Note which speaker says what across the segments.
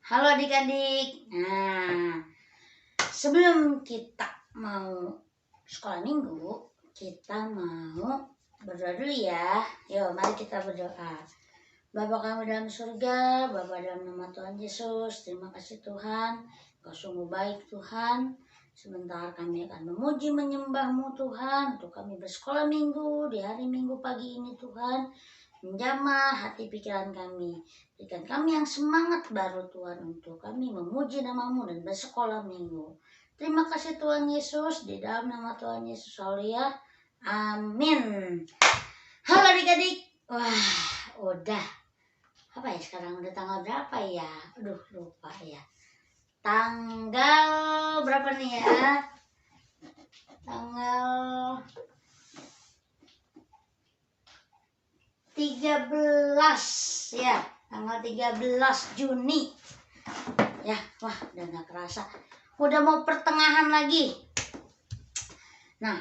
Speaker 1: Halo adik-adik. Nah, sebelum kita mau sekolah minggu, kita mau berdoa dulu ya. Yuk, mari kita berdoa. Bapa kami dalam surga, Bapa dalam nama Tuhan Yesus, terima kasih Tuhan. Kau sungguh baik Tuhan. Sebentar kami akan memuji menyembah-Mu Tuhan. Untuk kami bersekolah minggu di hari Minggu pagi ini Tuhan. Menjamah hati pikiran kami. Berikan kami yang semangat baru Tuhan untuk kami memuji nama-Mu dan bersekolah minggu. Terima kasih Tuhan Yesus, di dalam nama Tuhan Yesus ya. Amin. Halo adik-adik. Wah, udah. Apa ya sekarang udah tanggal berapa ya? Aduh, lupa ya. Tanggal berapa nih ya? Tanggal 13 ya, tanggal 13 Juni ya. Wah, udah gak kerasa, udah mau pertengahan lagi. Nah,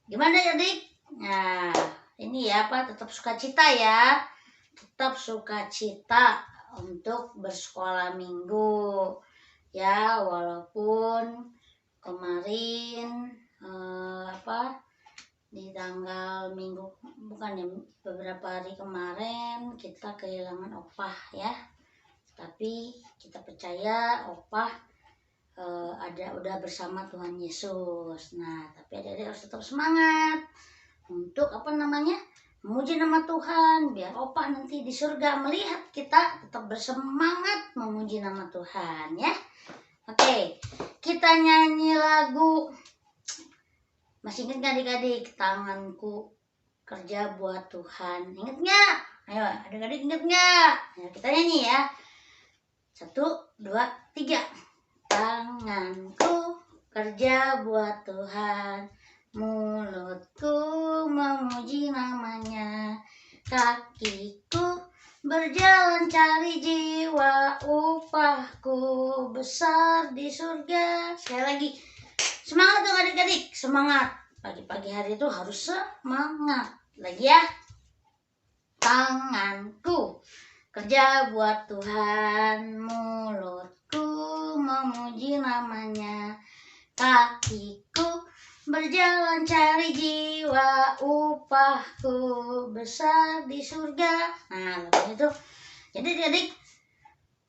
Speaker 1: gimana ya adik? Nah, ini ya apa, tetap sukacita ya, tetap sukacita untuk bersekolah minggu ya, walaupun kemarin di tanggal minggu, bukan ya, beberapa hari kemarin kita kehilangan opah ya, tapi kita percaya opah udah bersama Tuhan Yesus. Nah, tapi adik-adik harus tetap semangat untuk memuji nama Tuhan, biar opah nanti di surga melihat kita tetap bersemangat memuji nama Tuhan ya. Oke, kita nyanyi lagu. Masih ingat gak adik-adik? Tanganku kerja buat Tuhan. Ingat gak? Ayo adik-adik, ingat gak? Ya, kita nyanyi ya. 1, 2, 3. Tanganku kerja buat Tuhan, mulutku memuji namanya, kakiku berjalan cari jiwa, upahku besar di surga. Sekali lagi, semangat dong adik-adik, semangat. Pagi-pagi hari itu harus semangat. Lagi ya. Tanganku kerja buat Tuhan, mulutku memuji namanya, kakiku berjalan cari jiwa, upahku besar di surga. Nah, lalu itu. Jadi adik-adik,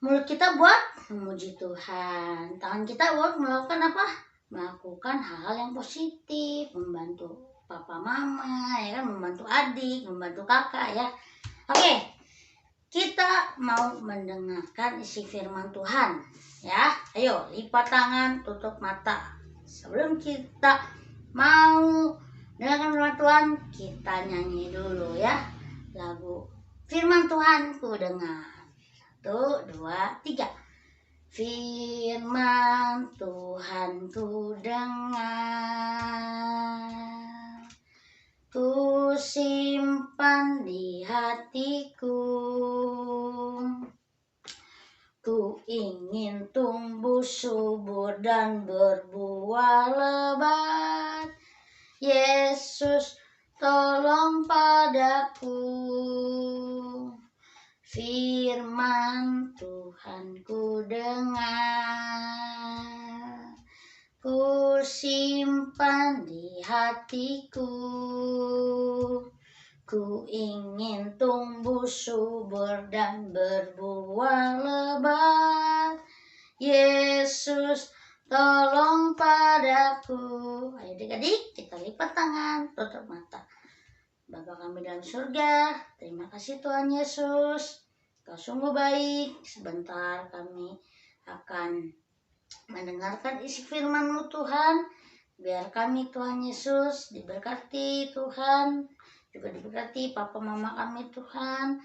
Speaker 1: mulut kita buat memuji Tuhan, tangan kita buat melakukan apa? Melakukan hal-hal yang positif, membantu papa mama ya kan, membantu adik, membantu kakak ya. Oke, kita mau mendengarkan isi firman Tuhan ya. Ayo lipat tangan, tutup mata. Sebelum kita mau dengarkan firman Tuhan, kita nyanyi dulu ya lagu firman Tuhan ku dengar. 1, 2, 3. Firman Tuhan ku dengar, ku simpan di hatiku, ku ingin tumbuh subur dan berbuah lebat. Yesus tolong padaku, firman Tuhan ku dengar, ku simpan di hatiku, ku ingin tumbuh subur dan berbuah lebat. Yesus tolong padaku. Ayo adik-adik, kita lipat tangan, tutup mata. Bapa kami dalam surga, terima kasih Tuhan Yesus. Kau sungguh baik. Sebentar kami akan mendengarkan isi firman-Mu Tuhan. Biar kami Tuhan Yesus diberkati Tuhan, juga diberkati papa mama kami Tuhan,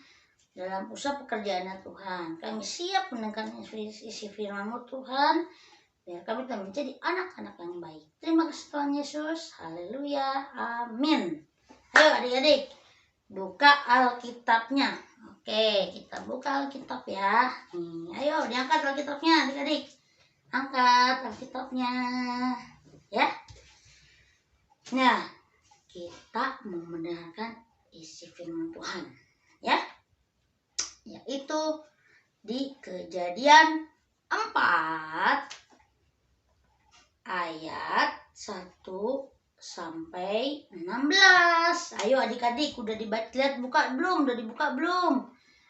Speaker 1: dalam usaha pekerjaannya Tuhan. Kami siap mendengarkan isi firman-Mu Tuhan, biar kami telah menjadi anak-anak yang baik. Terima kasih Tuhan Yesus. Haleluya. Amin. Ayo adik-adik, buka Alkitabnya. Oke, kita buka Alkitab ya. Nih, ayo diangkat Alkitabnya adik-adik. Angkat Alkitabnya. Ya. Nah, kita mau mendengarkan isi firman Tuhan. Ya. Yaitu di Kejadian 4 ayat 1 sampai 16. Ayo adik-adik, udah dibaca, lihat, buka belum? Udah dibuka belum?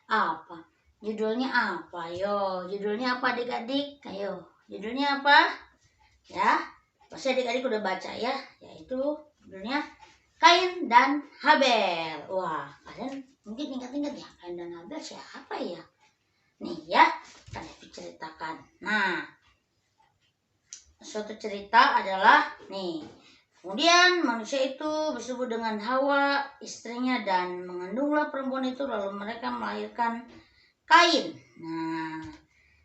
Speaker 1: Apa? Judulnya apa? Ayo, judulnya apa adik-adik? Ayo, judulnya apa? Ya, pasti adik-adik udah baca ya, yaitu judulnya Kain dan Habel. Wah, kalian mungkin ingat-ingat ya, Kain dan Habel siapa ya? Nih ya, kita ceritakan. Nah, suatu cerita adalah nih. Kemudian manusia itu bersetubuh dengan Hawa, istrinya, dan mengandunglah perempuan itu, lalu mereka melahirkan Kain. Nah,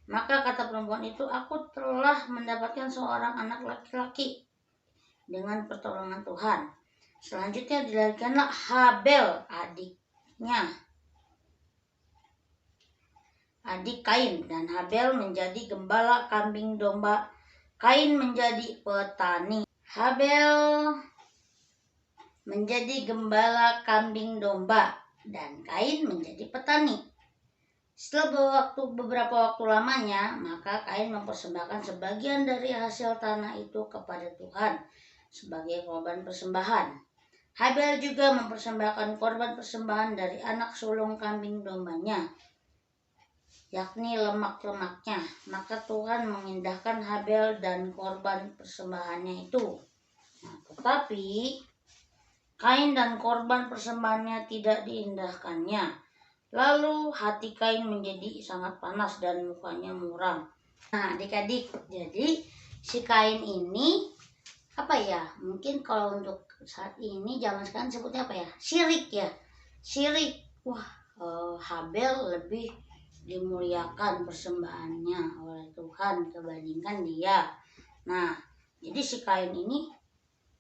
Speaker 1: maka kata perempuan itu, aku telah mendapatkan seorang anak laki-laki dengan pertolongan Tuhan. Selanjutnya dilahirkanlah Habel, adik Kain, dan Habel menjadi gembala kambing domba. Kain menjadi petani. Habel menjadi gembala kambing domba dan Kain menjadi petani. Setelah beberapa waktu lamanya, maka Kain mempersembahkan sebagian dari hasil tanah itu kepada Tuhan sebagai korban persembahan. Habel juga mempersembahkan korban persembahan dari anak sulung kambing dombanya, yakni lemak-lemaknya. Maka Tuhan mengindahkan Habel dan korban persembahannya itu. Nah, tetapi Kain dan korban persembahannya tidak diindahkannya. Lalu hati Kain menjadi sangat panas dan mukanya muram. Nah, adik-adik, jadi si Kain ini apa ya? Mungkin kalau untuk saat ini zaman sekarang sebutnya apa ya? Syirik ya. Syirik. Wah, Habel lebih dimuliakan persembahannya oleh Tuhan dibandingkan dia. Nah, jadi si Kain ini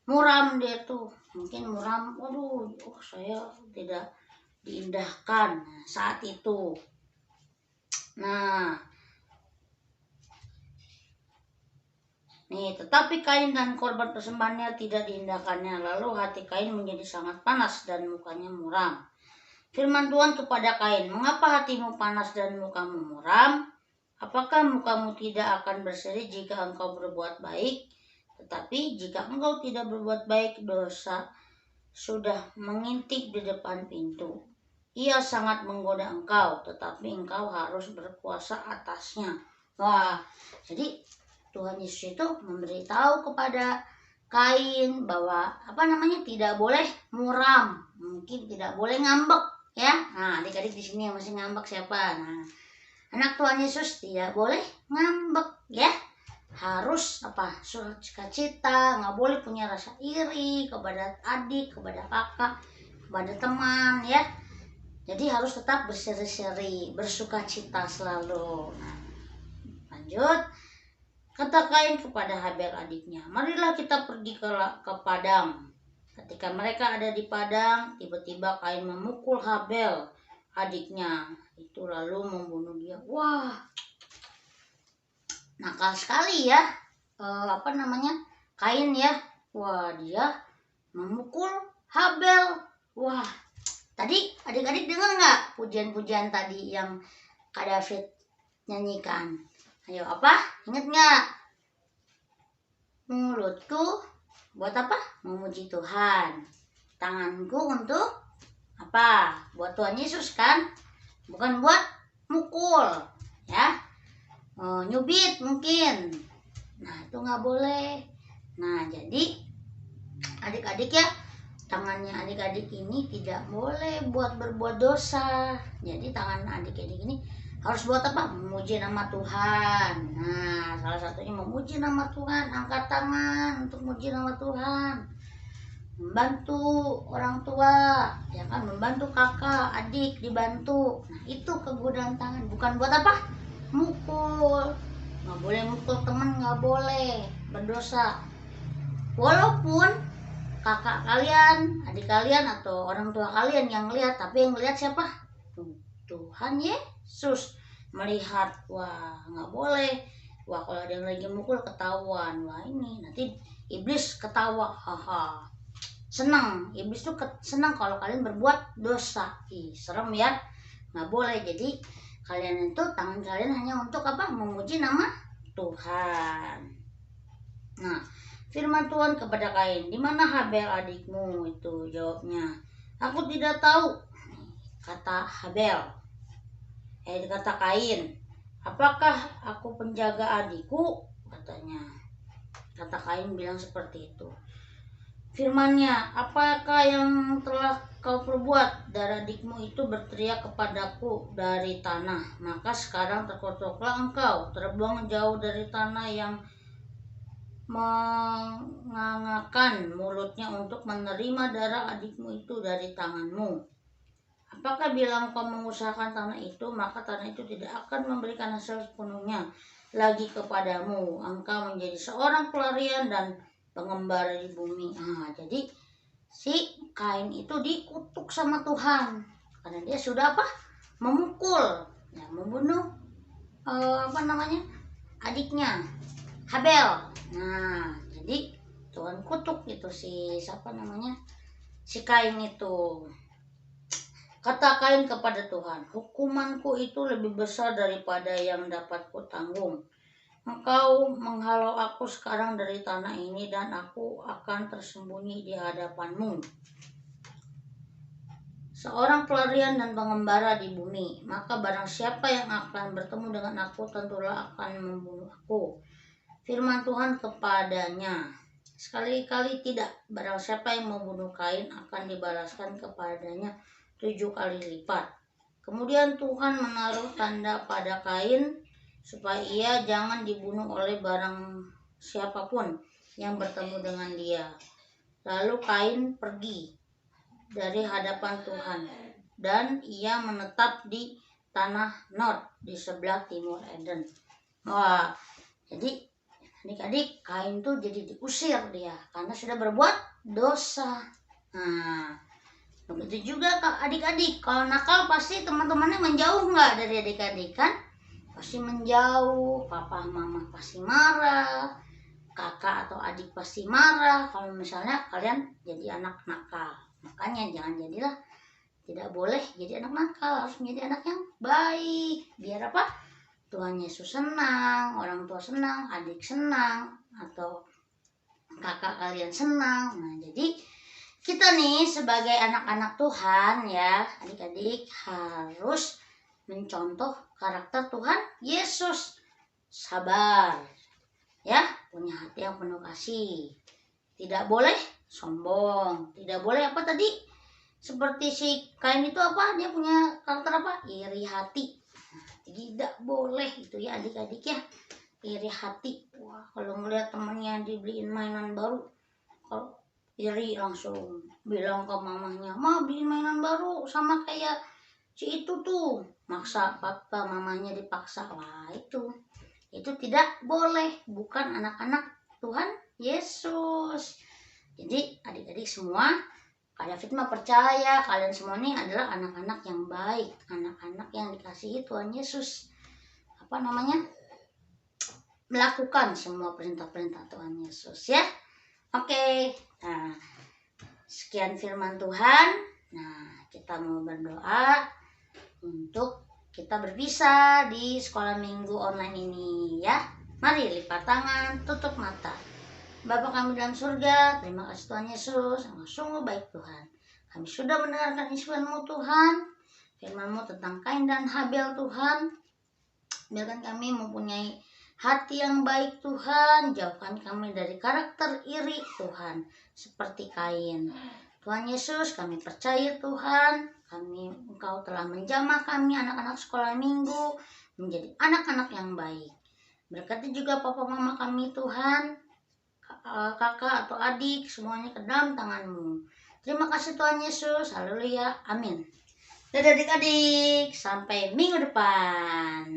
Speaker 1: muram, dia tuh mungkin muram, waduh, saya tidak diindahkan saat itu. Nah, nih, tetapi Kain dan korban persembahannya tidak diindahkannya. Lalu hati Kain menjadi sangat panas dan mukanya muram. Firman Tuhan kepada Kain, mengapa hatimu panas dan mukamu muram? Apakah mukamu tidak akan berseri jika engkau berbuat baik? Tetapi jika engkau tidak berbuat baik, dosa sudah mengintip di depan pintu. Ia sangat menggoda engkau, tetapi engkau harus berkuasa atasnya. Wah, jadi Tuhan Yesus itu memberitahu kepada Kain bahwa tidak boleh muram, mungkin tidak boleh ngambek ya. Nah, adik-adik di sini yang masih ngambek siapa? Nah, anak Tuhan Yesus tidak boleh ngambek ya. Harus sukacita, nggak boleh punya rasa iri kepada adik, kepada kakak, kepada teman ya. Jadi harus tetap berseri-seri, bersukacita selalu. Nah, lanjut, kata Kain kepada Habel adiknya, marilah kita pergi ke padang. Ketika mereka ada di padang, tiba-tiba Kain memukul Habel adiknya itu lalu membunuh dia. Wah, nakal sekali ya, Kain ya. Wah, dia memukul Habel. Wah, tadi adik-adik dengar nggak pujian-pujian tadi yang Kak David nyanyikan? Ayo, apa? Ingat nggak? Mulutku buat apa? Memuji Tuhan. Tanganku untuk apa? Buat Tuhan Yesus kan? Bukan buat mukul ya. Nyubit mungkin. Nah, itu nggak boleh. Nah, jadi adik-adik ya, tangannya adik-adik ini tidak boleh buat berbuat dosa. Jadi tangan adik-adik ini harus buat apa? Memuji nama Tuhan. Nah, salah satunya memuji nama Tuhan. Angkat tangan untuk memuji nama Tuhan. Membantu orang tua, ya kan? Membantu kakak, adik dibantu. Nah, itu kegunaan tangan. Bukan buat apa? Mukul. Nggak boleh mukul teman, nggak boleh, berdosa. Walaupun kakak kalian, adik kalian, atau orang tua kalian yang lihat, tapi yang lihat siapa? Tuhan Yesus melihat. Wah, nggak boleh. Wah, kalau ada yang lagi mukul ketahuan. Wah, ini nanti iblis ketawa. Haha, senang. Iblis tuh senang kalau kalian berbuat dosa. Ih, serem ya. Nggak boleh. Jadi kalian itu tangan kalian hanya untuk apa? Memuji nama Tuhan. Nah, firman Tuhan kepada Kain, di mana Habel adikmu? Itu jawabnya, aku tidak tahu. Kata Habel, kata Kain, apakah aku penjaga adikku? Katanya. Kata Kain bilang seperti itu. Firman-Nya, apakah yang telah kau perbuat? Dari adikmu itu berteriak kepadaku dari tanah. Maka sekarang terkutuklah engkau, terbuang jauh dari tanah yang mengangakkan mulutnya untuk menerima darah adikmu itu dari tanganmu. Apakah bila engkau mengusahakan tanah itu, maka tanah itu tidak akan memberikan hasil sepenuhnya lagi kepadamu. Engkau menjadi seorang pelarian dan pengembara di bumi. Nah, jadi si Kain itu dikutuk sama Tuhan karena dia sudah apa? Memukul, ya, membunuh adiknya Habel. Nah, jadi Tuhan kutuk itu si Kain itu. Kata Kain kepada Tuhan, hukumanku itu lebih besar daripada yang dapat kutanggung. Engkau menghalau aku sekarang dari tanah ini dan aku akan tersembunyi di hadapanmu. Seorang pelarian dan pengembara di bumi, maka barang siapa yang akan bertemu dengan aku tentulah akan membunuh aku. Firman Tuhan kepadanya, sekali-kali tidak, barang siapa yang membunuh Kain akan dibalaskan kepadanya 7 kali lipat. Kemudian Tuhan menaruh tanda pada Kain supaya ia jangan dibunuh oleh barang siapapun yang bertemu dengan dia. Lalu Kain pergi dari hadapan Tuhan dan ia menetap di tanah Nod di sebelah timur Eden. Wah, jadi adik-adik, Kain tuh jadi diusir dia karena sudah berbuat dosa. Nah, begitu juga adik-adik, kalau nakal pasti teman-temannya menjauh nggak dari adik-adik kan? Pasti menjauh, papa mama pasti marah, kakak atau adik pasti marah kalau misalnya kalian jadi anak nakal. Makanya jadilah tidak boleh jadi anak nakal, harus menjadi anak yang baik. Biar apa? Tuhan Yesus senang, orang tua senang, adik senang, atau kakak kalian senang. Nah, jadi kita nih sebagai anak-anak Tuhan ya, adik-adik harus mencontoh karakter Tuhan Yesus. Sabar, ya, punya hati yang penuh kasih. Tidak boleh sombong, tidak boleh apa tadi? Seperti si Kain itu apa? Dia punya karakter apa? Iri hati. Tidak boleh itu ya adik-adik ya, iri hati. Wah, kalau ngeliat temennya dibeliin mainan baru, kalau iri langsung bilang ke mamanya, ma beliin mainan baru sama kayak si itu tuh, maksa papa mamanya dipaksa. Wah, itu tidak boleh, bukan anak-anak Tuhan Yesus. Jadi adik-adik semua, Kak David mah percaya kalian semua ini adalah anak-anak yang baik, anak-anak yang dikasihi Tuhan Yesus. Melakukan semua perintah-perintah Tuhan Yesus ya. Oke, nah sekian firman Tuhan. Nah, kita mau berdoa untuk kita berpisah di sekolah minggu online ini ya. Mari lipat tangan, tutup mata. Bapa kami dalam surga, terima kasih Tuhan Yesus, sungguh baik Tuhan. Kami sudah mendengarkan Injil-Mu Tuhan, firman-Mu tentang Kain dan Habel Tuhan. Biarkan kami mempunyai hati yang baik Tuhan, jauhkan kami dari karakter iri Tuhan, seperti Kain. Tuhan Yesus, kami percaya Tuhan, Engkau telah menjamah kami anak-anak sekolah minggu menjadi anak-anak yang baik. Berkati juga papa mama kami Tuhan, kakak atau adik, semuanya ke dalam tangan-Mu. Terima kasih Tuhan Yesus, haleluya, amin. Dadah adik-adik, sampai minggu depan.